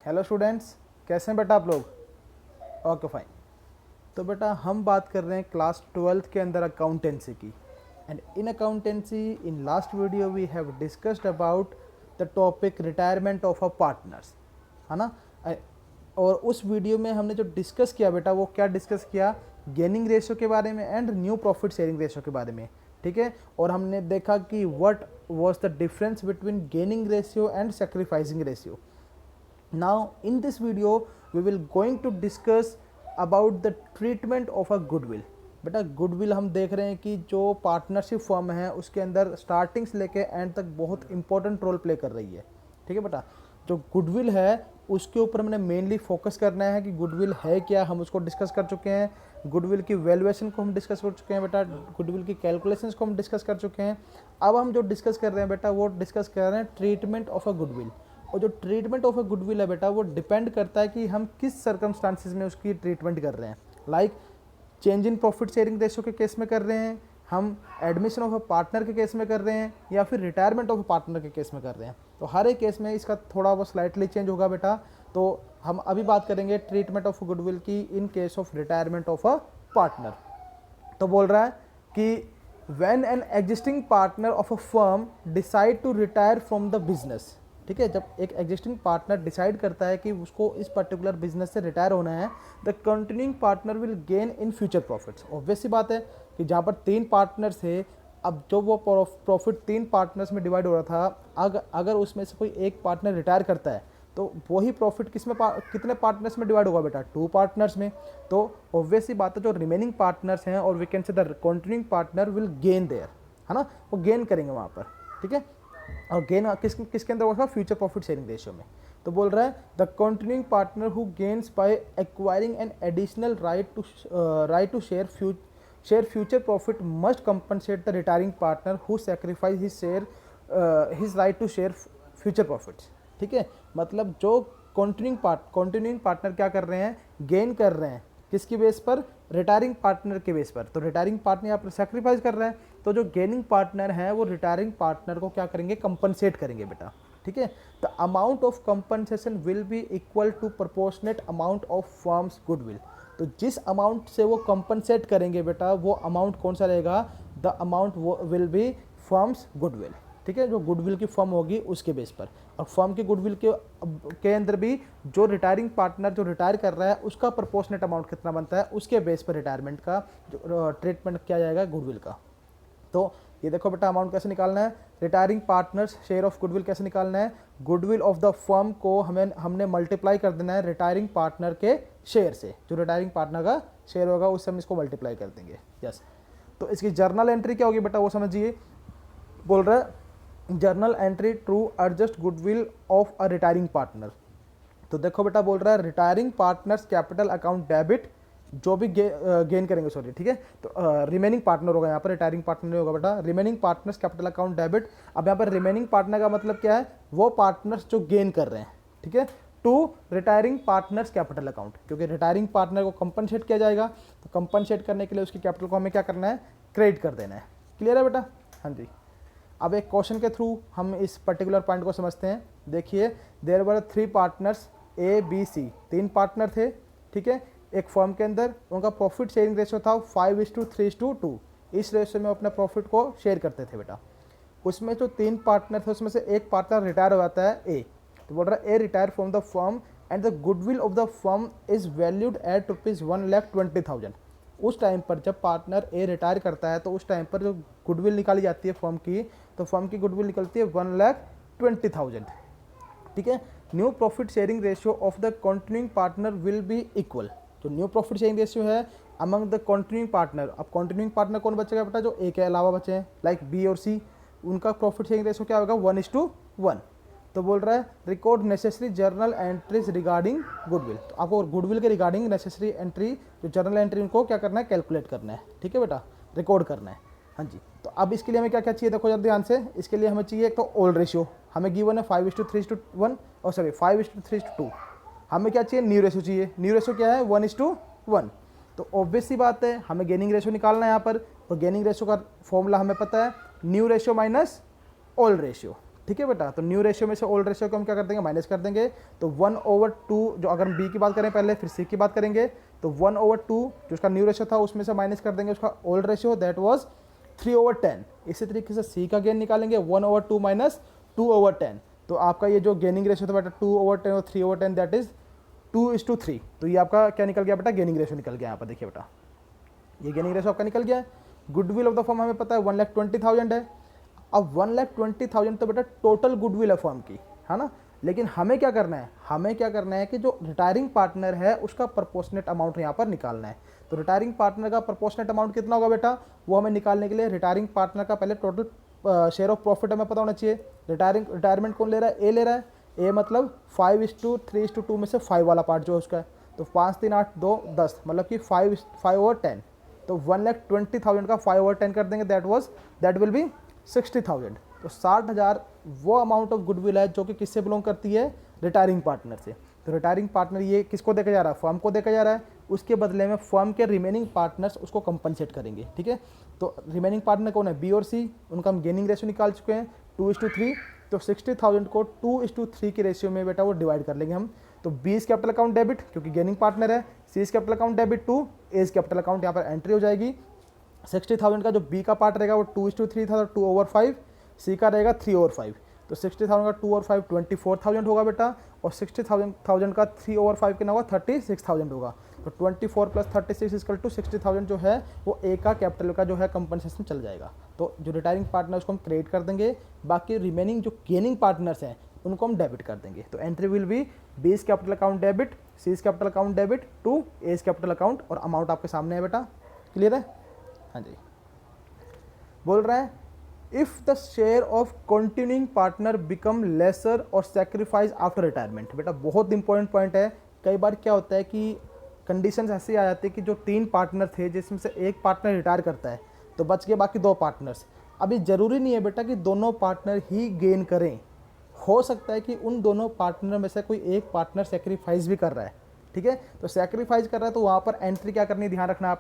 Hello students, कैसे हैं बेटा आप लोग? Okay fine. तो बेटा हम बात कर रहे हैं क्लास 12th के अंदर अकाउंटेंसी की। And in accountancy in last video we have discussed about the topic retirement of a partners, है ना। और उस वीडियो में हमने जो डिस्कस किया बेटा, वो क्या डिस्कस किया? गेनिंग रेशियो के बारे में and new profit sharing ratio के बारे में, ठीक है। और हमने देखा कि what was the difference between gaining ratio and sacrificing ratio. Now in this video we will going to discuss about the treatment of a goodwill। बेटा गुडविल हम देख रहे हैं कि जो पार्टनरशिप फर्म है उसके अंदर स्टार्टिंग से लेके एंड तक बहुत इंपॉर्टेंट रोल प्ले कर रही है, ठीक है बेटा। जो गुडविल है उसके ऊपर हमने मेनली फोकस करना है कि गुडविल है क्या, हम उसको डिस्कस कर चुके हैं। गुडविल की वैल्यूएशन को हम डिस्कस कर चुके हैं बेटा, गुडविल की कैलकुलेशंस को हम डिस्कस कर चुके हैं। अब हम जो डिस्कस कर रहे हैं बेटा वो डिस्कस कर रहे हैं ट्रीटमेंट ऑफ अ गुडविल। और जो ट्रीटमेंट ऑफ अ गुडविल है बेटा वो डिपेंड करता है कि हम किस सर्कमस्टांसिस में उसकी ट्रीटमेंट कर रहे हैं। Like change in profit sharing ratio के केस में कर रहे हैं, हम एडमिशन ऑफ अ पार्टनर के केस में कर रहे हैं, या फिर रिटायरमेंट ऑफ अ पार्टनर के केस में कर रहे हैं। तो हर एक केस में इसका थोड़ा वो स्लाइटली चेंज होगा बेटा। तो हम अभी बात करेंगे ट्रीटमेंट ऑफ गुडविल की in case of retirement of a partner. तो बोल रहा है कि when an existing partner of a firm decide to retire from the business, ठीक है। जब एक एग्जिस्टिंग पार्टनर डिसाइड करता है कि उसको इस पर्टिकुलर बिजनेस से रिटायर होना है, the continuing partner will gain in future profits. Obvious सी बात है कि जहाँ पर 3 पार्टनर्स थे, अब जो वो प्रॉफिट 3 पार्टनर्स में डिवाइड हो रहा था, अगर उसमें से कोई एक पार्टनर रिटायर करता है तो वही प्रॉफिट कितने पार्टनर्स में डिवाइड होगा बेटा? 2 पार्टनर्स में। तो ऑब्वियस सी बात है जो रिमेनिंग पार्टनर्स हैं और we can say the continuing partner will gain there, है ना, वो गेन करेंगे वहाँ पर, ठीक है। और गेन किसके अंदर होगा? फ्यूचर प्रॉफिट शेयरिंग रेशियो में। तो बोल रहा है the continuing partner who gains by acquiring an additional right to share future profit must compensate the retiring partner who sacrifice his right to share future profits, ठीक है। मतलब जो continuing partner क्या कर रहे हैं? गेन कर रहे हैं। किसकी बेस पर? रिटायरिंग पार्टनर के बेस पर। तो रिटायरिंग पार्टनर यहाँ पर सेक्रीफाइस कर रहे हैं, तो जो गेनिंग पार्टनर है वो रिटायरिंग पार्टनर को क्या करेंगे? कंपनसेट करेंगे बेटा, ठीक है। The amount of compensation will be equal to proportionate amount of firm's goodwill. तो जिस अमाउंट से वो कंपनसेट करेंगे बेटा, वो अमाउंट कौन सा रहेगा? The amount will be firms goodwill, ठीक है। जो गुडविल की फर्म होगी उसके बेस पर। और फर्म के गुडविल के अंदर भी जो रिटायरिंग पार्टनर जो रिटायर कर रहा है उसका प्रोपोर्शनेट अमाउंट कितना बनता है, उसके बेस पर रिटायरमेंट का जो ट्रीटमेंट किया जाएगा गुडविल का। तो ये देखो बेटा, अमाउंट कैसे निकालना है? Retiring partners share of goodwill कैसे निकालना है? गुडविल ऑफ द फर्म को हमने मल्टीप्लाई कर देना है रिटायरिंग पार्टनर के शेयर से। जो रिटायरिंग पार्टनर का शेयर होगा उससे हम इसको मल्टीप्लाई कर देंगे। यस। तो इसकी जर्नल एंट्री क्या होगी बेटा वो समझिए। बोल रहा है journal entry true adjust goodwill of a retiring partner. तो देखो बेटा, बोल रहा है retiring partners capital account debit जो भी गेन करेंगे, सॉरी, ठीक है। तो रिमेनिंग पार्टनर होगा यहाँ पर, रिटायरिंग पार्टनर नहीं होगा बेटा। Remaining partners capital account debit. अब यहाँ पर रिमेनिंग पार्टनर का मतलब क्या है? वो पार्टनर्स जो गेन कर रहे हैं, ठीक है, to retiring partners capital account. क्योंकि रिटायरिंग पार्टनर को कंपनसेट किया जाएगा, तो कंपनसेट करने के लिए उसकी कैपिटल को हमें क्या करना है? क्रेडिट कर देना है। क्लियर है बेटा? हाँ जी। अब एक क्वेश्चन के थ्रू हम इस पर्टिकुलर पॉइंट को समझते हैं। देखिए, there were 3 partners A B C, 3 partner थे, ठीक है, एक फर्म के अंदर। उनका प्रॉफिट शेयरिंग रेशियो था 5:3:2। इस रेशियो में अपने प्रॉफिट को शेयर करते थे बेटा। उसमें जो 3 पार्टनर थे उसमें से एक पार्टनर रिटायर हो जाता है, ए। तो बोल रहा है A retire from the firm and the goodwill of the firm is valued at ₹1,20,000। उस टाइम पर जब पार्टनर ए रिटायर करता है तो उस टाइम पर जो गुडविल निकाली जाती है फर्म की, तो फर्म की गुडविल निकलती है 1,20,000, ठीक है। New profit sharing ratio of the continuing partner will be equal. तो न्यू प्रॉफिट शेयरिंग रेशियो है अमंग द कंटिन्यूइंग पार्टनर। अब कंटिन्यूइंग पार्टनर कौन बचेगा बेटा? जो ए के अलावा बचे हैं, लाइक बी और सी। उनका प्रॉफिट शेयरिंग रेशियो क्या होगा? 1:1। तो बोल रहा है record necessary journal entries regarding goodwill. तो आपको गुडविल के रिगार्डिंग नेसेसरी एंट्री, जो जर्नल एंट्री, उनको क्या करना है? कैलकुलेट करना है, ठीक है बेटा, रिकॉर्ड करना है। हाँ जी। तो अब इसके लिए हमें क्या क्या चाहिए? देखो जरा ध्यान से। इसके लिए हमें चाहिए एक तो ओल्ड रेशियो, हमें गिवन है 5:3:1, और सॉरी 5:3:2। हमें क्या चाहिए? न्यू रेशियो चाहिए। न्यू रेशियो क्या है? 1:1। तो ऑब्वियस सी बात है हमें गेनिंग रेशियो निकालना है यहाँ पर। तो गेनिंग रेशियो का फॉर्मूला हमें पता है, new ratio minus old ratio, ठीक है बेटा। तो न्यू रेशियो में से ओल्ड रेशियो को हम क्या कर देंगे, माइनस कर देंगे। तो 1/2 जो अगर हम बी की बात करें पहले, फिर सी की बात करेंगे, तो 1/2 जो उसका न्यू रेशियो था उसमें से माइनस कर देंगे उसका ओल्ड रेशियो, दैट वाज 3/10। इसी तरीके से सी का गेन निकालेंगे 1/2 माइनस 2/10। तो आपका ये जो गेनिंग रेशियो था बेटा 2/10 और 3/10 दैट इज 2:3। तो ये आपका क्या निकल गया बेटा, गेनिंग रेशियो निकल गया। यहाँ पर देखिए बेटा, ये गेनिंग रेशियो आपका निकल गया है। गुडविल ऑफ द फर्म हमें पता है 1,20,000 है। अब 1,20,000 तो बेटा टोटल गुडविल है फर्म की, है ना। लेकिन हमें क्या करना है, हमें क्या करना है कि जो रिटायरिंग पार्टनर है उसका प्रपोर्शनेट अमाउंट यहाँ पर निकालना है। तो रिटायरिंग पार्टनर का प्रपोर्शनेट अमाउंट कितना होगा बेटा, वो हमें निकालने के लिए रिटायरिंग पार्टनर का पहले टोटल शेयर ऑफ प्रॉफिट हमें पता होना चाहिए। रिटायरमेंट कौन ले रहा है, ए ले रहा है। ए मतलब 5:3:2 में से 5 वाला पार्ट जो है उसका है। तो 5, 3, 8, 2, 10 मतलब कि 5/10। तो 1,20,000 का 5/10 कर देंगे, दैट विल बी 60,000। तो 60,000 वो अमाउंट ऑफ गुडविल है जो कि किससे बिलोंग करती है, रिटायरिंग पार्टनर से। तो रिटायरिंग पार्टनर ये किसको देखा जा रहा है, फर्म को देखा जा रहा है। उसके बदले में फर्म के रिमेनिंग पार्टनर्स उसको कंपनसेट करेंगे, ठीक है। तो रिमेनिंग पार्टनर कौन है, बी और सी। उनका हम गेनिंग रेशियो निकाल चुके हैं 2:3। तो 60,000 को 2:3 के रेशियो में बेटा वो डिवाइड कर लेंगे हम। तो B is capital account debit क्योंकि गेनिंग पार्टनर है, C is capital account debit to A is capital account, यहाँ पर एंट्री हो जाएगी। 60,000 का जो बी का पार्ट रहेगा वो 2:3 था, 2/5। सी का रहेगा 3/5। तो 60,000 का 2/5 24,000 होगा बेटा, और 60,000 का 3/5 कितना होगा, 36,000 होगा। तो 24 + 36 इक्वल टू 60,000 जो है वो ए का कैपिटल का जो है कंपनसेशन चल जाएगा। तो जो रिटायरिंग पार्टनर उसको हम क्रेडिट कर देंगे, बाकी रिमेनिंग जो गेनिंग पार्टनर्स हैं उनको हम डेबिट कर देंगे। तो entry will be B is capital account debit, C is capital account debit to A is capital account, और अमाउंट आपके सामने है बेटा, क्लियर है। हाँ जी, बोल रहा है if the share of continuing partner become lesser और सेक्रीफाइस आफ्टर रिटायरमेंट। बेटा बहुत इंपॉर्टेंट पॉइंट है। कई बार क्या होता है कि कंडीशंस ऐसी आ जाती है कि जो 3 पार्टनर थे जिसमें से एक पार्टनर रिटायर करता है तो बच गए बाकी 2 पार्टनर्स। अभी ज़रूरी नहीं है बेटा कि दोनों पार्टनर ही गेन करें, हो सकता है कि उन दोनों पार्टनर में से कोई एक पार्टनर सेक्रीफाइस भी कर रहा है, ठीक है। तो सेक्रीफाइस कर रहा है तो वहाँ पर एंट्री क्या करनी है, ध्यान रखना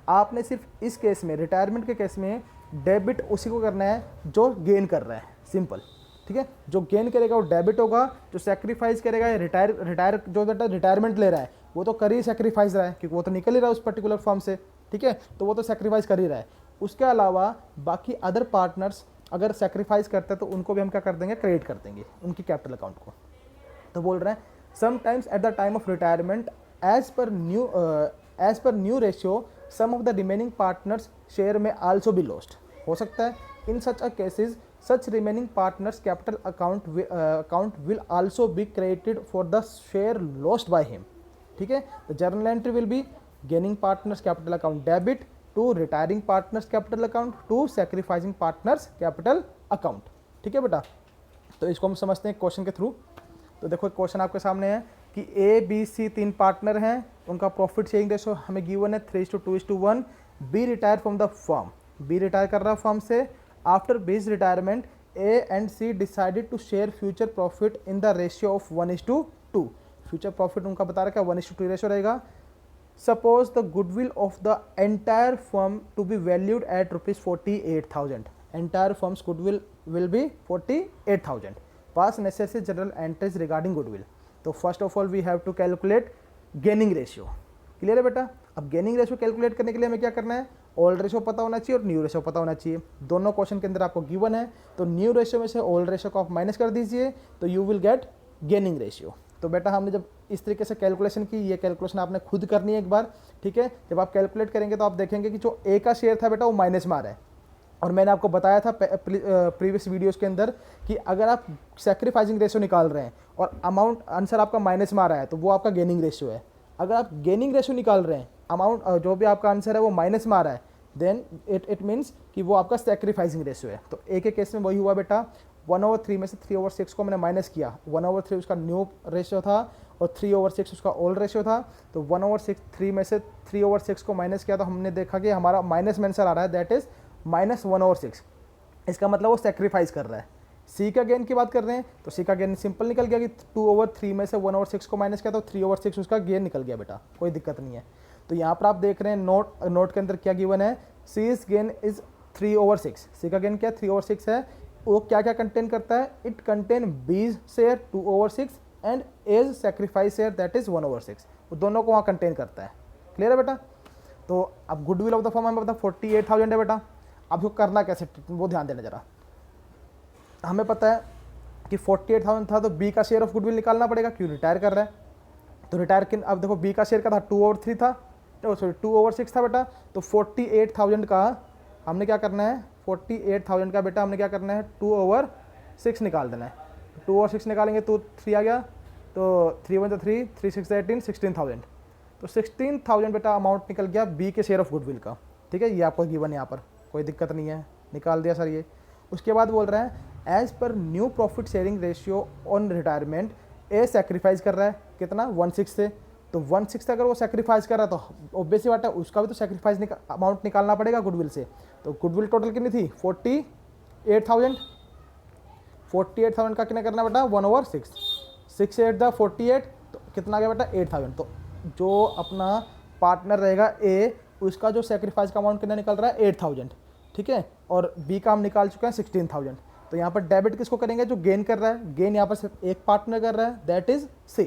आपने सिर्फ इस केस में, रिटायरमेंट के केस में डेबिट उसी को करना है जो गेन कर रहा है, सिंपल, ठीक है। जो गेन करेगा वो डेबिट होगा, जो सेक्रीफाइस करेगा रिटायर जो बेटा रिटायरमेंट ले रहा है वो तो कर ही सेक्रीफाइस रहा है क्योंकि वो तो निकल ही रहा है उस पर्टिकुलर फॉर्म से, ठीक है। तो वो तो सेक्रीफाइस कर ही रहा है। उसके अलावा बाकी अदर पार्टनर्स अगर सेक्रीफाइस करते हैं तो उनको भी हम क्या कर देंगे, क्रेडिट कर देंगे उनकी कैपिटल अकाउंट को। तो बोल रहे हैं sometimes at the time of retirement as per new ratio some of the remaining partners share में आल्सो बी लॉस्ट। हो सकता है in such a cases such remaining partners capital account will also be credited for the share lost by him, ठीक है। The journal entry will be gaining partners capital account debit to retiring partners capital account to sacrificing partners capital account, ठीक है बेटा। तो इसको हम समझते हैं क्वेश्चन के थ्रू। तो देखो क्वेश्चन आपके सामने है कि ए बी सी 3 पार्टनर हैं, उनका प्रॉफिट शेयरिंग रेशो हमें गिवन है 3:2:1। B retire from the firm, B retire कर रहा है फर्म से। After B's retirement A and C decided to share future profit in the ratio of 1:2। Future profit उनका बता रहा है 1:2 रेशियो रहेगा। Suppose the goodwill of the entire firm to be valued at ₹48,000। Entire firm's goodwill will be 48,000। Pass necessary journal entries regarding goodwill. तो first of all we have to calculate gaining ratio, clear है बेटा। अब gaining ratio calculate करने के लिए हमें क्या करना है, ओल्ड रेशियो पता होना चाहिए और न्यू रेशियो पता होना चाहिए। दोनों क्वेश्चन के अंदर आपको गिवन है, तो न्यू रेशियो में से ओल्ड रेशियो को आप माइनस कर दीजिए तो you will get gaining ratio. तो बेटा हमने जब इस तरीके से कैलकुलेशन की, ये कैलकुलेशन आपने खुद करनी है एक बार, ठीक है। जब आप कैलकुलेट करेंगे तो आप देखेंगे कि जो ए का शेयर था बेटा वो माइनस में आ रहा है, और मैंने आपको बताया था प्रीवियस वीडियोस के अंदर कि अगर आप सेक्रीफाइसिंग रेशियो निकाल रहे हैं और अमाउंट आंसर आपका माइनस में आ रहा है तो वो आपका गेनिंग रेशियो है। अगर आप गेनिंग रेशियो निकाल रहे हैं, अमाउंट जो भी आपका आंसर है वो माइनस में आ रहा है, देन इट मीन्स कि वो आपका सेक्रीफाइसिंग रेशियो है। तो ए के केस में वही हुआ बेटा, 1/3 में से 3/6 को मैंने माइनस किया। 1/3 उसका न्यू रेशियो था और 3/6 उसका ओल्ड रेशियो था। तो 1/3 में से 3/6 को माइनस किया तो हमने देखा कि हमारा माइनस में आंसर आ रहा है, दैट इज -1/6। इसका मतलब वो सेक्रीफाइस कर रहा है। सी का गेन की बात कर रहे हैं तो सी का गेन सिंपल निकल गया कि 2/3 में से 1/6 को माइनस किया तो 3/6 उसका गेन निकल गया बेटा, कोई दिक्कत नहीं है। तो यहाँ पर आप देख रहे हैं नोट के अंदर क्या गिवन है, सी इज गेन इज 3/6। सी का गेन क्या 3/6 है। वो क्या क्या कंटेन करता है, it contain B's share 2/6 and A's sacrifice share that is 1/6, वो दोनों को वहाँ कंटेन करता है। क्लियर है बेटा। तो अब गुडविल ऑफ द फर्म हमें पता 48,000 है बेटा। अब इसको करना कैसे वो ध्यान देना जरा। हमें पता है कि 48,000 था तो बी का शेयर ऑफ गुडविल निकालना पड़ेगा, क्यों रिटायर कर रहा है। तो रिटायर किन, अब देखो बी का शेयर का था 2/3 था, सॉरी 2/6 था बेटा। तो 48,000 का हमने क्या करना है, 48,000 का बेटा हमने क्या करना है 2/6 निकाल देना है। 2/6 निकालेंगे तो 3 आ गया, तो 3 1 3, 3 6 18, 16,000। तो 16,000 बेटा अमाउंट निकल गया बी के शेयर ऑफ गुडविल का। ठीक है, ये आपको गिवन यहाँ पर कोई दिक्कत नहीं है, निकाल दिया सर ये। उसके बाद बोल रहा है as per new profit sharing ratio on retirement A sacrifice कर रहा है कितना 1/6 से। तो 1/6 से अगर वो सेक्रीफाइस कर रहा है तो ऑब्वियसली बात है उसका भी तो सेक्रीफाइस अमाउंट निकालना पड़ेगा गुडविल से। तो गुडविल टोटल कितनी थी 48,000। 48,000 का कितना करना बेटा 1/6, 6 8 द 48, तो कितना आ गया बेटा 8,000। तो जो अपना पार्टनर रहेगा ए, उसका जो सेक्रीफाइस का अमाउंट कितना निकल रहा है 8,000। ठीक है, और बी का हम निकाल चुके हैं 16,000। तो यहाँ पर डेबिट किसको करेंगे, जो गेन कर रहा है, गेन यहाँ पर सिर्फ एक पार्टनर कर रहा है दैट इज सी।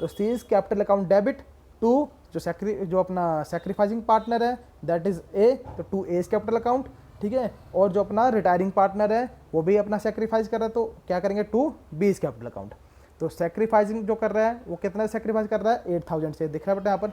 तो C is capital account debit to जो अपना सेक्रीफाइसिंग पार्टनर है दैट इज ए, तो to A is capital account. ठीक है, और जो अपना रिटायरिंग पार्टनर है वो भी अपना सेक्रीफाइस कर रहा है तो क्या करेंगे to B is capital account. तो सेक्रीफाइसिंग जो कर रहा है वो कितना सेक्रीफाइस कर रहा है 8,000 से, दिख रहा है बेटा यहाँ पर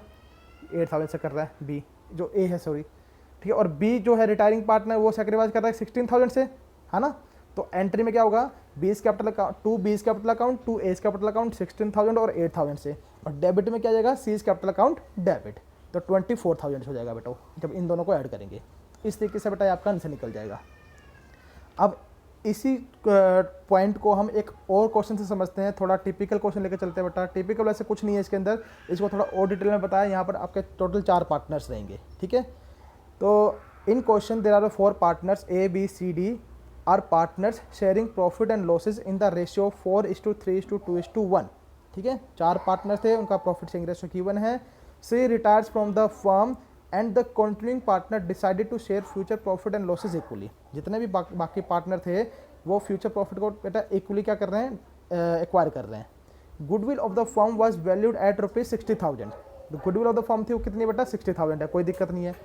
8,000 से कर रहा है बी, जो ए है सॉरी। ठीक है, और बी जो है रिटायरिंग पार्टनर वो सेक्रीफाइस कर रहा है 16,000 से, है ना। तो एंट्री में क्या होगा B is capital account to B is capital account to A is capital account 16,000 और 8,000 से, और डेबिट में क्या जाएगा सी इज कैपिटल अकाउंट डेबिट, तो 24,000 हो जाएगा बेटा जब इन दोनों को ऐड करेंगे। इस तरीके से बेटा आपका आंसर निकल जाएगा। अब इसी पॉइंट को हम एक और क्वेश्चन से समझते हैं, थोड़ा टिपिकल क्वेश्चन लेकर चलते हैं बेटा। टिपिकल वैसे कुछ नहीं है इसके अंदर, इसको थोड़ा और डिटेल में बताया। यहाँ पर आपके टोटल 4 पार्टनर्स रहेंगे। ठीक है, तो in question there are 4 partners A B C D are partners sharing profit and losses in the ratio 4:3:2:1। ठीक है, 4 पार्टनर्स थे, उनका प्रॉफिट शेयरिंग रेशियो गिवन है। C retires from the firm and the continuing partner decided to share future profit and losses equally. जितने भी बाकी partner थे वो फ्यूचर प्रॉफिट को बेटा इक्वली क्या कर रहे हैं, एक्वायर कर रहे हैं। Goodwill of the firm was valued at ₹60,000। Goodwill of the firm थी वो कितनी बेटा 60,000 है, कोई दिक्कत नहीं है।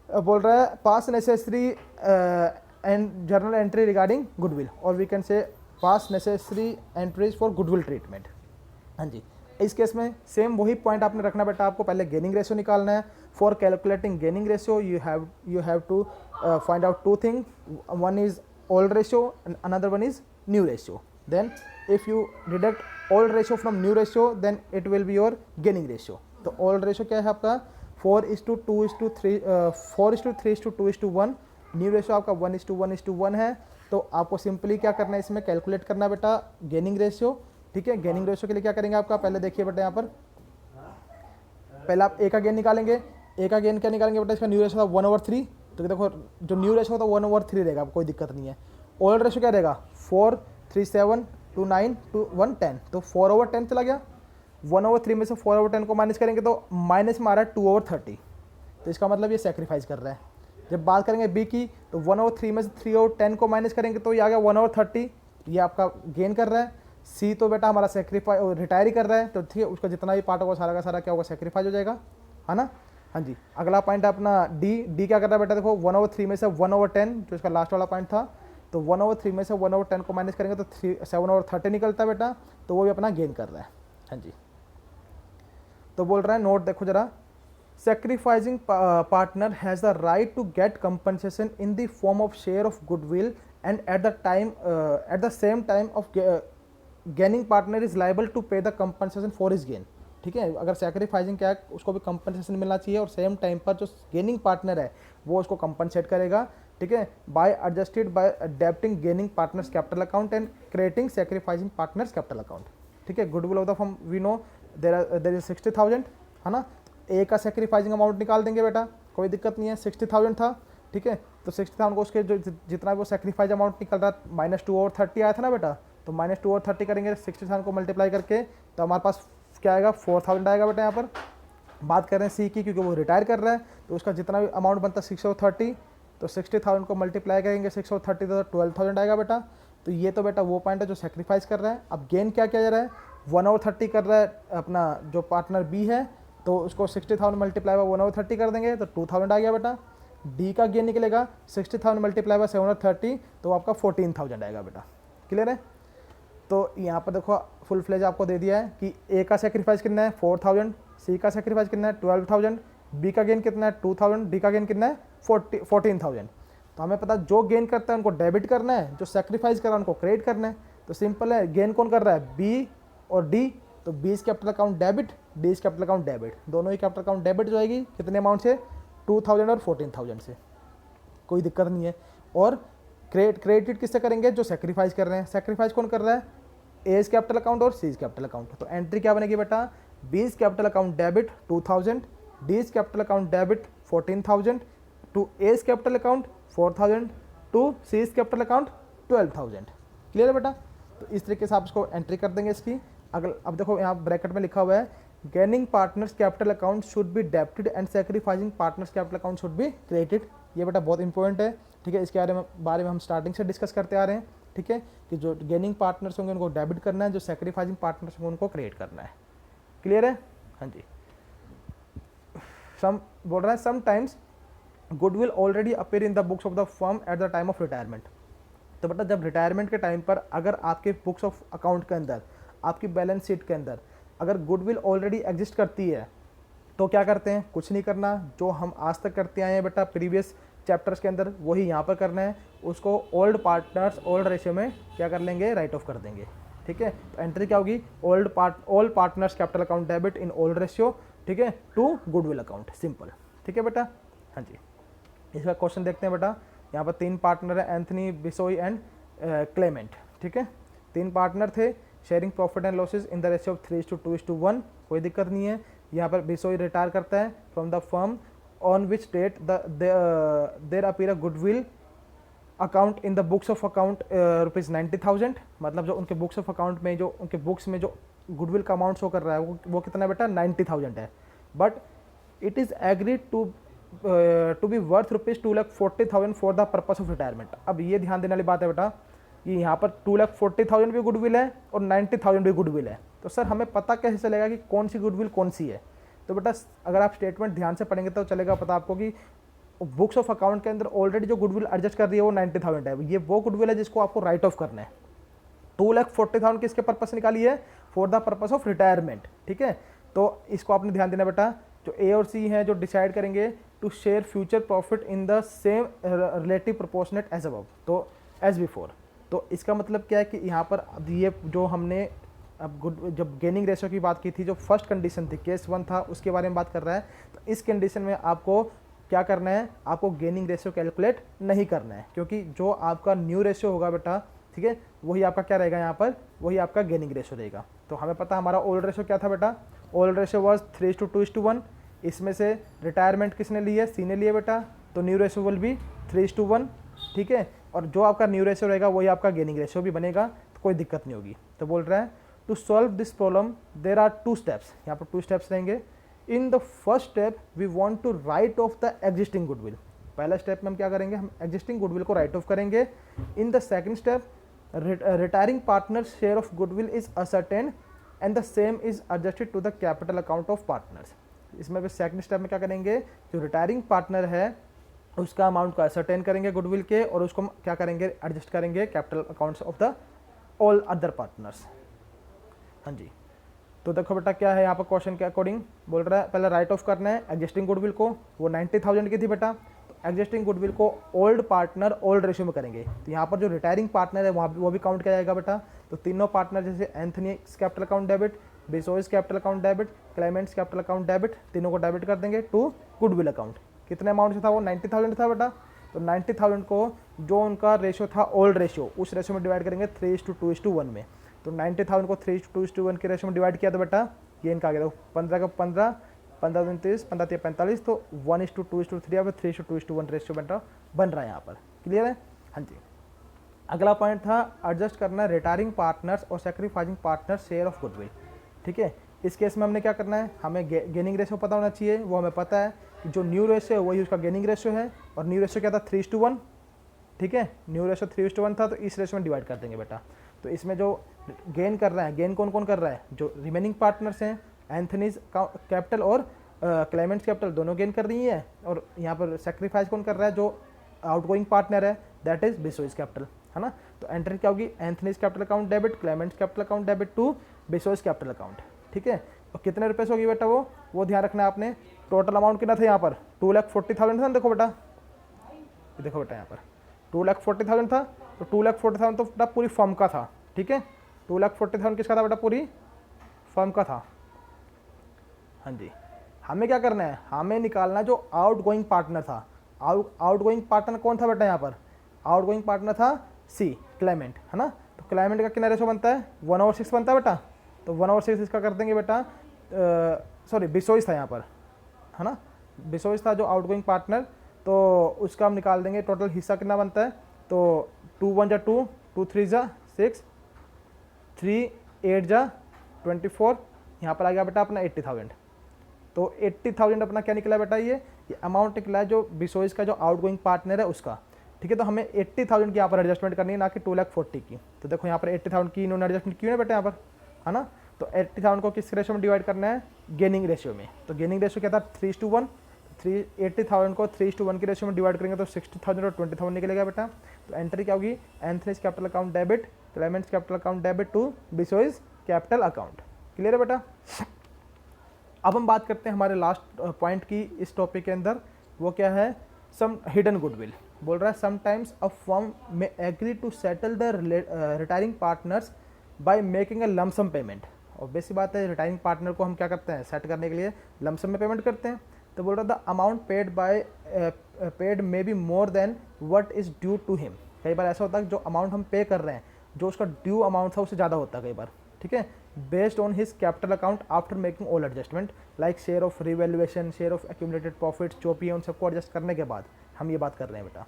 बोल रहा है pass necessary and journal entry regarding goodwill, और we can say pass necessary entries for goodwill treatment. हाँ जी, इस केस में सेम वही पॉइंट आपने रखना बेटा, आपको पहले गेनिंग रेशियो निकालना है। For calculating gaining ratio you have to find out 2 thing, one is old ratio and another one is new ratio. Then if you deduct old ratio from new ratio then it will be your gaining ratio. तो old ratio क्या है आपका 4:2:3, 4:3:2:1। New ratio आपका 1:1:1 है। तो आपको simply क्या करना है इसमें कैलकुलेट करना है बेटा गेनिंग रेशियो। ठीक है, गेनिंग रेशियो के लिए क्या करेंगे आपका, पहले देखिए बेटा यहाँ पर पहले आप ए का गेन निकालेंगे। ए का गेन क्या निकालेंगे बेटा, इसका न्यू रेशियो था 1/3, तो देखो जो न्यू रेशियो था 1/3 रहेगा, कोई दिक्कत नहीं है। ओल्ड रेशियो क्या रहेगा 4 3 7 2 9 2 1 10, तो 4/10 चला गया। 1/3 में से 4/10 को माइनस करेंगे तो माइनस में आ रहा है 2/30, तो इसका मतलब ये सेक्रीफाइस कर रहा है। जब बात करेंगे बी की तो 1/3 में से 3/10 को माइनस करेंगे तो ये आ गया 1/30, ये आपका गेन कर रहा है। सी तो बेटा हमारा सेक्रीफाइस रिटायर ही कर रहा है, तो ठीक है उसका जितना भी पार्ट होगा सारा का सारा क्या होगा सेक्रीफाइस हो जाएगा, है ना। हाँ जी, अगला पॉइंट अपना डी क्या कर रहा है बेटा, देखो 1/3 में से 1/10 जो इसका लास्ट वाला पॉइंट था, तो 1/3 में से 1/10 को माइनस करेंगे तो 7/30 निकलता है बेटा, तो वो भी अपना गेन कर रहा है। हाँ जी, तो बोल रहा है नोट देखो जरा, sacrificing partner has the right to get compensation in the form of share of goodwill and at the same time of gaining partner is liable to pay the compensation for his gain। ठीक है, अगर sacrificing क्या है उसको भी compensation मिलना चाहिए, और सेम टाइम पर जो गेनिंग पार्टनर है वो उसको कंपनसेट करेगा। ठीक है, by adjusted by adapting gaining partners capital account and creating sacrificing partners capital account. ठीक है, goodwill of the firm we know there is 60,000, है ना। ए का सेक्रीफाइसिंग अमाउंट निकाल देंगे बेटा, कोई दिक्कत नहीं है। 60,000 था, ठीक है, तो 60,000 को उसके जो जितना वो सेक्रीफाइस अमाउंट निकल रहा है -2/30 आया था ना बेटा, तो -2/30 करेंगे 60,000 को मल्टीप्लाई करके, तो हमारे पास क्या आएगा 4,000 आएगा बेटा। यहाँ पर बात कर रहे हैं सी की, क्योंकि वो रिटायर कर रहा है तो उसका जितना भी अमाउंट बनता है 6/30, तो 60,000 को मल्टीप्लाई करेंगे 6 और 30 तो 12,000 आएगा बेटा। तो ये तो बेटा वो पॉइंट है जो सेक्रीफाइस कर रहा है। अब गेन क्या किया जा रहा है, 1 और 30 कर रहा है अपना जो पार्टनर बी है, तो उसको 60,000 मल्टीप्लाई बाय 1 और 30 कर देंगे तो 2,000 आ गया बेटा। डी का गेन निकलेगा 60,000 मल्टीप्लाई बाय 7 और 30 तो आपका 14,000 आएगा बेटा। क्लियर है। तो यहाँ पर देखो फुल फ्लेज आपको दे दिया है कि ए का सेक्रीफाइस कितना है 4,000, सी का सेक्रीफाइस कितना है 12,000, बी का गेन कितना है 2,000, डी का गेन कितना है 14,000। तो हमें पता जो गेन करता है उनको डेबिट करना है, जो सेक्रीफाइस कर रहा है उनको क्रेडिट करना है। तो सिंपल है, गेन कौन कर रहा है, बी और डी, तो B is capital account debit, D's capital account debit, दोनों ही कैपिटल अकाउंट डेबिट जो आएगी कितने अमाउंट से, 2,000 और 14,000 से, कोई दिक्कत नहीं है। और क्रेडिट किससे करेंगे, जो सेक्रीफाइस कर रहे हैं। सेक्रीफाइस कौन कर रहा है, ए इज कैपिटल अकाउंट और सी इज कैपिटल अकाउंट। तो एंट्री क्या बनेगी बेटा, B is capital account debit 2,000, D's capital account debit 14,000 to A is capital account 4,000 to C is capital account 12,000। Clear है बेटा। तो इस तरीके से आप इसको एंट्री कर देंगे इसकी। अगर अब देखो यहाँ ब्रैकेट में लिखा हुआ है gaining partners capital account should be debited and sacrificing partners capital account should be credited. ये बेटा बहुत इंपॉर्टेंट है, ठीक है। इसके बारे में हम स्टार्टिंग से डिस्कस करते आ रहे हैं, ठीक है, कि जो गेनिंग पार्टनर्स होंगे उनको डेबिट करना है, जो सैक्रिफाइसिंग पार्टनर्स होंगे उनको क्रिएट करना है। क्लियर है। हाँ जी। सम बोल रहा है sometimes goodwill already appear in the books of the firm at the time of retirement. तो बेटा जब रिटायरमेंट के टाइम पर अगर आपके बुक्स ऑफ अकाउंट के अंदर, आपकी बैलेंस शीट के अंदर अगर गुडविल ऑलरेडी एग्जिस्ट करती है तो क्या करते हैं, कुछ नहीं करना, जो हम आज तक करते आए हैं बेटा प्रीवियस चैप्टर्स के अंदर वही यहाँ पर करना है। उसको ओल्ड पार्टनर्स ओल्ड रेशियो में क्या कर लेंगे, राइट ऑफ कर देंगे, ठीक है। तो एंट्री क्या होगी, all partners capital account debit in old ratio, ठीक है, टू गुडविल अकाउंट, सिंपल, ठीक है बेटा। हाँ जी, इसका क्वेश्चन देखते हैं बेटा। यहाँ पर 3 पार्टनर है, एंथनी, बिसोई एंड क्लेमेंट, ठीक है। 3 पार्टनर थे, sharing profit and losses in the ratio of 3:2:1, कोई दिक्कत नहीं है। यहाँ पर बिसोई रिटायर करता है from the firm on which date there appear a goodwill account in the books of account ₹90,000। मतलब जो उनके बुक्स ऑफ अकाउंट में, जो उनके बुक्स में जो गुडविल का अमाउंट शो कर रहा है वो कितना है बेटा, 90,000 है। But it is agreed to be worth ₹2,40,000 for the purpose of retirement. अब ये ध्यान देने वाली बात है बेटा कि यहाँ पर 2,40,000 भी गुडविल है और 90,000 भी गुडविल है। तो सर हमें पता कैसे चलेगा कि कौन सी गुडविल कौन सी है। तो बेटा अगर आप स्टेटमेंट ध्यान से पढ़ेंगे तो चलेगा पता आपको कि बुक्स ऑफ अकाउंट के अंदर ऑलरेडी जो गुडविल एडजस्ट कर रही है वो 90,000 है। ये वो गुडविल है जिसको आपको राइट ऑफ करना है। 2,40,000 किसके पर्पस से निकाली है, for the purpose of retirement, ठीक है। तो इसको आपने ध्यान देना बेटा। जो ए और सी हैं जो डिसाइड करेंगे to share future profit in the same relative proportionate as above, तो एज बिफोर। तो इसका मतलब क्या है कि यहाँ पर अब ये जो हमने अब जब गेनिंग रेशियो की बात की थी, जो फर्स्ट कंडीशन थी, केस 1 था, उसके बारे में बात कर रहा है। तो इस कंडीशन में आपको क्या करना है, आपको गेनिंग रेशियो कैलकुलेट नहीं करना है, क्योंकि जो आपका न्यू रेशियो होगा बेटा, ठीक है, वही आपका क्या रहेगा, यहाँ पर वही आपका गेनिंग रेशियो रहेगा। तो हमें पता हमारा ओल्ड रेशियो क्या था बेटा, ओल्ड रेशियो वॉज 3:2:1। इसमें से रिटायरमेंट किसने ली है, सी ने लिया बेटा, तो न्यू रेशियो विल बी 3:1, ठीक है। और जो आपका न्यू रेशियो रहेगा वही आपका गेनिंग रेशियो भी बनेगा, तो कोई दिक्कत नहीं होगी। तो बोल रहा है to solve this problem there are 2 steps, यहाँ पर 2 स्टेप्स रहेंगे। In the first step we want to write off the existing goodwill. पहला स्टेप में हम क्या करेंगे, हम एग्जिस्टिंग गुडविल को राइट ऑफ करेंगे। In the second step retiring partners share of goodwill is ascertain and the same is adjusted to the capital account of partners. इसमें भी सेकंड स्टेप में क्या करेंगे, जो रिटायरिंग पार्टनर है उसका अमाउंट को असर्टेन करेंगे गुडविल के, और उसको क्या करेंगे, एडजस्ट करेंगे capital accounts of the all other partners. हाँ जी। तो देखो बेटा क्या है यहाँ पर क्वेश्चन के अकॉर्डिंग बोल रहा है, पहले राइट ऑफ करना है एग्जिस्टिंग गुडविल को, वो 90,000 की थी बेटा। तो एग्जिस्टिंग गुडविल को ओल्ड पार्टनर ओल्ड रेशियो में करेंगे। तो यहाँ पर जो रिटायरिंग पार्टनर है वो भी काउंट किया जाएगा बेटा। तो तीनों पार्टनर जैसे Anthony capital account debit, Bisois capital account debit, Clements capital account debit, तीनों को डेबिट कर देंगे टू गुडविल अकाउंट। कितने अमाउंट से था वो, 90,000 था बेटा। तो 90,000 को जो उनका रेशियो था ओल्ड रेशियो, उस रेशियो में डिवाइड करेंगे 3:2:1 में। तो 90,000 को 3:2:1 के रेशियो में डिवाइड किया तो बेटा ये इनका आ गया, 15 का 15, 15 दूनी 30, 15 3 45, तो 1:2:3 या फिर 3:2:1 रेशियो बन रहा है यहाँ पर। क्लियर है। हाँ जी। अगला पॉइंट था एडजस्ट करना रिटायरिंग पार्टनर्स और sacrificing partners share of goodwill, ठीक है। इस केस में हमने क्या करना है, हमें गेनिंग रेशियो पता होना चाहिए, वो हमें पता है कि जो न्यू रेशियो है वही उसका गेनिंग रेशियो है, और न्यू रेशियो क्या था 3:1, ठीक है, न्यू रेशियो 3:1 था, तो इस रेशियो में डिवाइड कर देंगे बेटा। तो इसमें जो गेन कर रहा है, गेन कौन कौन कर रहा है, जो रिमेनिंग पार्टनर्स हैं, एंथनीज कैपिटल और क्लेमेंट्स कैपिटल दोनों गेन कर रही है, और यहाँ पर सेक्रीफाइस कौन कर रहा है, जो आउटगोइंग पार्टनर है, दैट इज बिसोइज कैपिटल, है ना। तो एंट्री क्या होगी, Anthony's capital account debit, Clements capital account debit to Bisois capital account, ठीक है। और कितने रुपए से होगी बेटा, वो ध्यान रखना है आपने। टोटल अमाउंट कितना था यहाँ पर, 2,40,000 था, देखो बेटा, देखो बेटा यहाँ पर 2,40,000 था, तो 2,40,000 तो बेटा पूरी फर्म का था, ठीक है। 2,40,000 किसका था बेटा, पूरी फर्म का था। हाँ जी, हमें क्या करना है, हमें निकालना जो आउट गोइंग पार्टनर था। आउट गोइंग पार्टनर कौन था बेटा, यहाँ पर आउट गोइंग पार्टनर था सी, क्लेमेंट, है ना। तो क्लेमेंट का कितना रेशो बनता है, 1/6 बनता है बेटा। तो 1/6 इसका कर देंगे बेटा, सॉरी बिसोइस था यहाँ पर, है ना, बिसोइस था जो आउट गोइंग पार्टनर, तो उसका हम निकाल देंगे टोटल हिस्सा कितना बनता है। तो 2 1 जा 2, 2 3 जा 6, 3 8 जा 24, यहाँ पर आ गया बेटा अपना 80,000। तो 80,000 अपना क्या निकला बेटा, ये अमाउंट निकला है जो बिसोइस का जो आउटगोइंग पार्टनर है उसका, ठीक है। तो हमें 80,000 की यहाँ पर एडजस्टमेंट करनी है, ना कि 2,40,000 की। तो देखो यहाँ पर 80,000 की इन्होंने एडजस्टमेंट की है बेटा यहाँ पर, है ना। तो 80,000 को किस रेशियो में डिवाइड करना है, गेनिंग रेशियो में। तो गेनिंग रेशियो क्या था 3:1, 80,000 को 3:1 की रेशियो में डिवाइड करेंगे तो 60,000 और 20,000 निकलेगा बेटा। तो एंट्री क्या होगी, Anthony's capital account debit, Clements capital account debit to Bisois capital account. Clear है बेटा। अब हम बात करते हैं हमारे लास्ट पॉइंट की इस टॉपिक के अंदर, वो क्या है, सम हिडन गुडविल। बोल रहा है समटाइम्स अ फर्म में agree to settle the retiring partners by making a lump sum payment. और बेसिक बात है, रिटायरिंग पार्टनर को हम क्या करते हैं, सेट करने के लिए लमसम में पेमेंट करते हैं। तो बोल रहा था amount paid may be more than what is due to him. कई बार ऐसा होता है जो अमाउंट हम पे कर रहे हैं, जो उसका ड्यू अमाउंट था उससे ज़्यादा होता है कई बार, ठीक है। Based on his capital account after making all adjustment like share of revaluation, share of accumulated profits, जो भी है उन सबको एडजस्ट करने के बाद हम ये बात कर रहे हैं बेटा,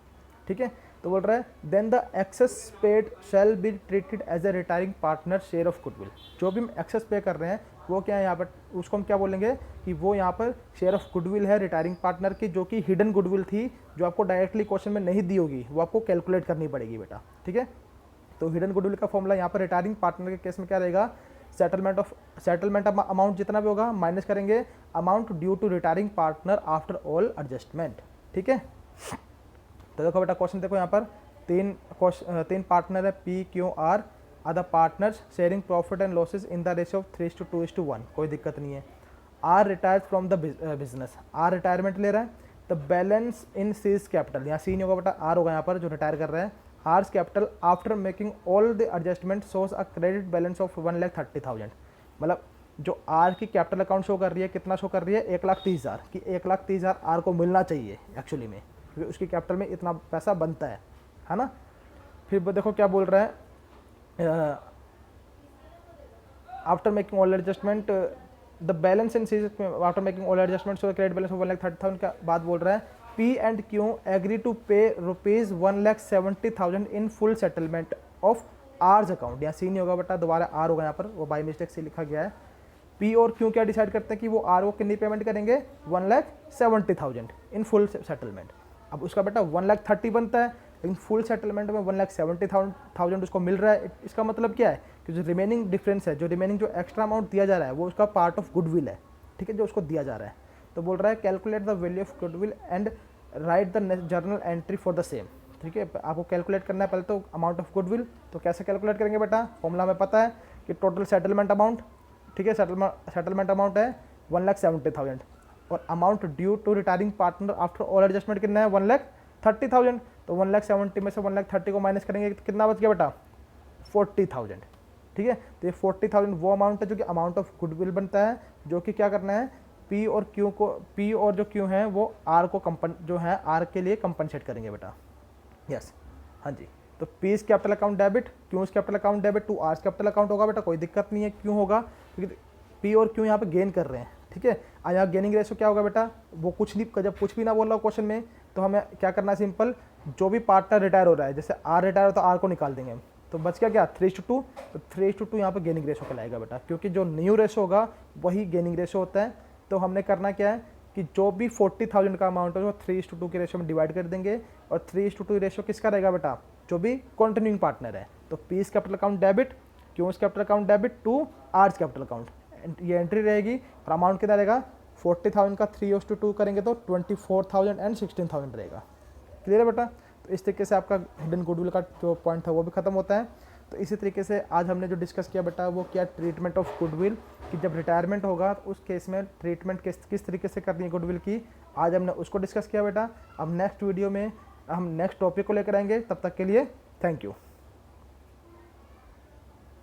ठीक है। तो बोल रहा है then the excess paid shall be treated as a retiring partner share of goodwill. जो भी हम एक्सेस पे कर रहे हैं वो क्या है यहाँ पर, उसको हम क्या बोलेंगे कि वो यहाँ पर शेयर ऑफ गुडविल है रिटायरिंग पार्टनर की, जो कि हिडन गुडविल थी, जो आपको डायरेक्टली क्वेश्चन में नहीं दी होगी, वो आपको कैलकुलेट करनी पड़ेगी बेटा, ठीक है। तो हिडन गुडविल का फॉर्मूला यहाँ पर रिटायरिंग पार्टनर के केस में क्या रहेगा, सेटलमेंट अमाउंट जितना भी होगा माइनस करेंगे amount due to retiring partner after all adjustment, ठीक है। तो देखो बेटा क्वेश्चन देखो यहाँ पर तीन पार्टनर है P Q R, other partners sharing profit and losses in the ratio of 3:2:1, कोई दिक्कत नहीं है। R retired from the business, R retirement ले रहा है। The balance in C's capital, यहाँ सी नहीं होगा बेटा, आर होगा यहाँ पर जो रिटायर कर रहे हैं। R's capital after making all the adjustment shows a credit balance of 1,30,000। मतलब जो आर की कैपिटल अकाउंट शो कर रही है, कितना शो कर रही है, 1,30,000 कि 1,30,000 आर को मिलना चाहिए एक्चुअली में, क्योंकि उसकी कैपिटल में इतना पैसा बनता है ना। फिर देखो क्या बोल रहा है, after making all adjustment the balance in C's after making all adjustment so credit balance of 1,30,000 का बाद बोल रहा है P and Q agree to pay ₹1,70,000 in full settlement of R's account. यहाँ सी नहीं होगा बेटा, दोबारा आर होगा यहाँ पर, वो बाई मिस्टेक से लिखा गया है। पी और क्यू क्या डिसाइड करते हैं कि वो आर को कितनी पेमेंट करेंगे, 1,70,000 इन फुल सेटलमेंट। अब उसका बेटा 1,30,000 बनता है, लेकिन फुल सेटलमेंट में 1,70,000 उसको मिल रहा है। इसका मतलब क्या है कि जो रिमेनिंग डिफरेंस है, जो रिमेनिंग जो एक्स्ट्रा अमाउंट दिया जा रहा है, वो उसका पार्ट ऑफ गुडविल है, ठीक है, जो उसको दिया जा रहा है। तो बोल रहा है calculate the value of goodwill and right the journal entry for the same, ठीक है। आपको कैलकुलेट करना है पहले तो अमाउंट ऑफ गुडविल। तो कैसे कैलकुलेट करेंगे बेटा, फॉर्मूला में पता है कि टोटल सेटलमेंट अमाउंट, ठीक है, सेटलमेंट अमाउंट है 1,70,000 और amount due to retiring partner after all adjustment कितना है, 1,30,000। तो 1,70,000 में से 1,30,000 को माइनस करेंगे कितना बच गया बेटा, 40,000, ठीक है। तो ये 40,000 वो अमाउंट है जो कि अमाउंट ऑफ गुडविल बनता है, जो कि क्या करना है, पी और क्यू को, पी और जो क्यू है वो आर को जो है आर के लिए कंपनसेट करेंगे बेटा, यस, हाँ जी। तो P's capital account debit, Q's capital account debit to R's capital account होगा बेटा, कोई दिक्कत नहीं है। क्यों होगा, क्योंकि पी और क्यू यहाँ पे गेन कर रहे हैं, ठीक है। यहाँ गेनिंग रेशियो क्या होगा बेटा, वो कुछ नहीं, जब कुछ भी ना बोल रहा क्वेश्चन में, तो हमें क्या करना है, सिंपल जो भी पार्टनर रिटायर हो रहा है, जैसे आर रिटायर हो तो आर को निकाल देंगे हम, तो बच गया क्या 3:2। तो 3:2 यहाँ पे गेनिंग रेशियो कहलाएगा बेटा, क्योंकि जो न्यू रेशियो होगा वही गेनिंग रेशियो होता है। तो हमने करना क्या है कि जो भी 40,000 का अमाउंट है वो 3:2 की रेशो में डिवाइड कर देंगे, और 3:2 रेशो किसका रहेगा बेटा, जो भी कंटिन्यूइंग पार्टनर है। तो P's capital account debit, Q's capital account debit to R's capital account, ये एंट्री रहेगी। और अमाउंट कितना रहेगा, 40,000 का 3:2 करेंगे तो 24,000 एंड 16,000 रहेगा। क्लियर है बेटा। तो इस तरीके से आपका हिडन गुडविल का जो पॉइंट था वो भी खत्म होता है। तो इसी तरीके से आज हमने जो डिस्कस किया बेटा वो क्या, ट्रीटमेंट ऑफ गुडविल, कि जब रिटायरमेंट होगा तो उस केस में ट्रीटमेंट किस तरीके से करनी है गुडविल की, आज हमने उसको डिस्कस किया बेटा। अब नेक्स्ट वीडियो में हम नेक्स्ट टॉपिक को लेकर आएंगे, तब तक के लिए थैंक यू।